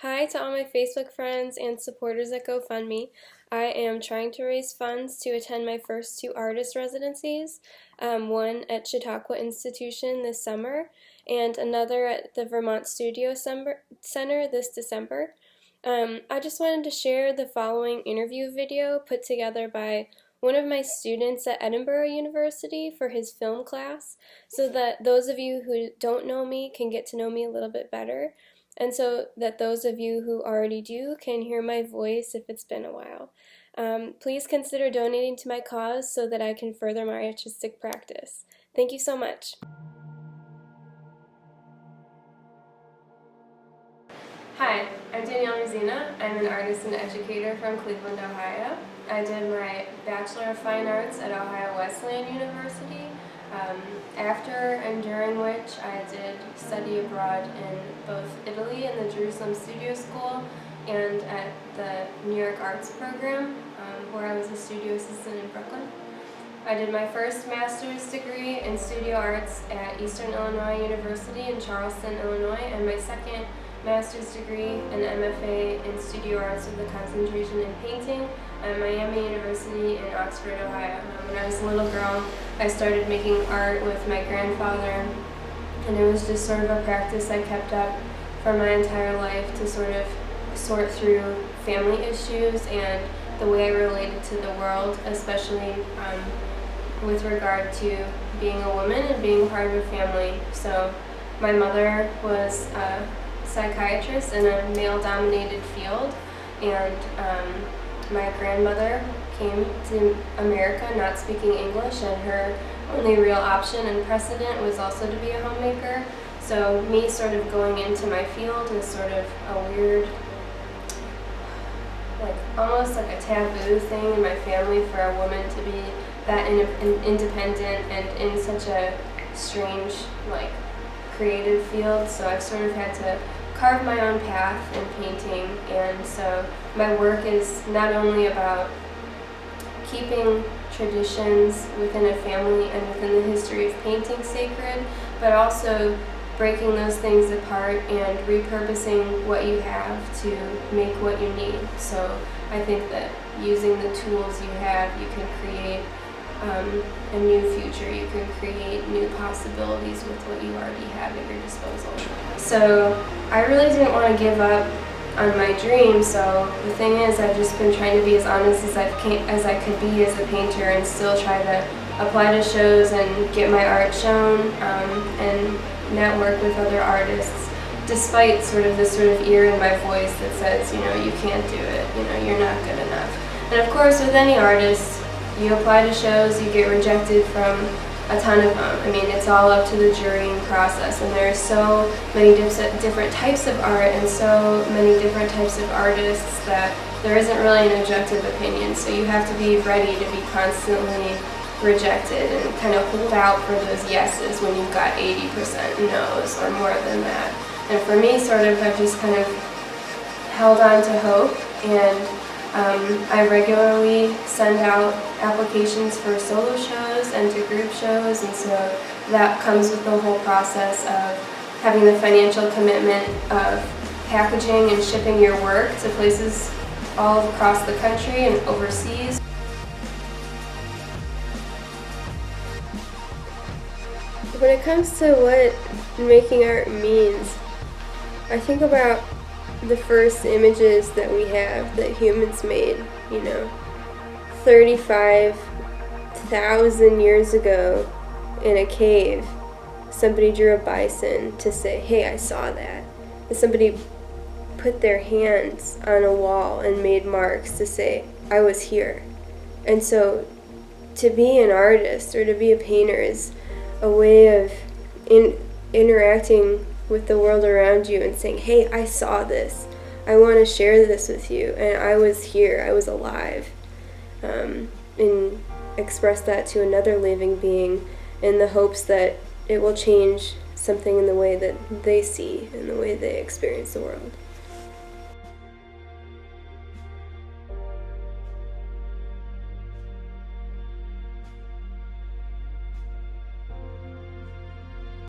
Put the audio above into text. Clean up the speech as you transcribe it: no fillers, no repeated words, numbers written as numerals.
Hi to all my Facebook friends and supporters at GoFundMe. I am trying to raise funds to attend my first two artist residencies, one at Chautauqua Institution this summer and another at the Vermont Studio Center this December. I just wanted to share the following interview video put together by one of my students at Edinburgh University for his film class, so that those of you who don't know me can get to know me a little bit better, and so that those of you who already do can hear my voice if it's been a while. Please consider donating to my cause so that I can further my artistic practice. Thank you so much. Hi, I'm Danielle. I'm an artist and educator from Cleveland, Ohio. I did my Bachelor of Fine Arts at Ohio Wesleyan University, after and during which I did study abroad in both Italy in the Jerusalem Studio School and at the New York Arts Program, where I was a studio assistant in Brooklyn. I did my first master's degree in studio arts at Eastern Illinois University in Charleston, Illinois, and my second master's degree, an MFA in studio arts with a concentration in painting at Miami University in Oxford, Ohio. When I was a little girl, I started making art with my grandfather, and it was just sort of a practice I kept up for my entire life to sort of sort through family issues and the way I related to the world, especially with regard to being a woman and being part of a family. So my mother was a psychiatrist in a male-dominated field, and my grandmother came to America not speaking English, and her only real option and precedent was also to be a homemaker. So me sort of going into my field is sort of a weird, almost like a taboo thing in my family for a woman to be that independent and in such a strange, creative field. So I've sort of had to carve my own path in painting, and so my work is not only about keeping traditions within a family and within the history of painting sacred, but also breaking those things apart and repurposing what you have to make what you need. So I think that using the tools you have, you can create a new future. You can create new possibilities with what you already have at your disposal. So I really didn't want to give up on my dream, so the thing is, I've just been trying to be as honest as I could be as a painter and still try to apply to shows and get my art shown, and network with other artists, despite this sort of ear in my voice that says, you can't do it, you're not good enough. And of course, with any artist, you apply to shows, you get rejected from a ton of them. I mean, it's all up to the jurying process, and there are so many different types of art and so many different types of artists that there isn't really an objective opinion. So you have to be ready to be constantly rejected and kind of hold out for those yeses when you've got 80% no's or more than that. And for me, I've just kind of held on to hope, and I regularly send out applications for solo shows and to group shows, and so that comes with the whole process of having the financial commitment of packaging and shipping your work to places all across the country and overseas. When it comes to what making art means, I think about the first images that we have that humans made, 35,000 years ago in a cave. Somebody drew a bison to say, hey, I saw that. And somebody put their hands on a wall and made marks to say, I was here. And so to be an artist or to be a painter is a way of interacting with the world around you and saying, hey, I saw this. I want to share this with you, and I was here, I was alive. And express that to another living being in the hopes that it will change something in the way that they see and the way they experience the world.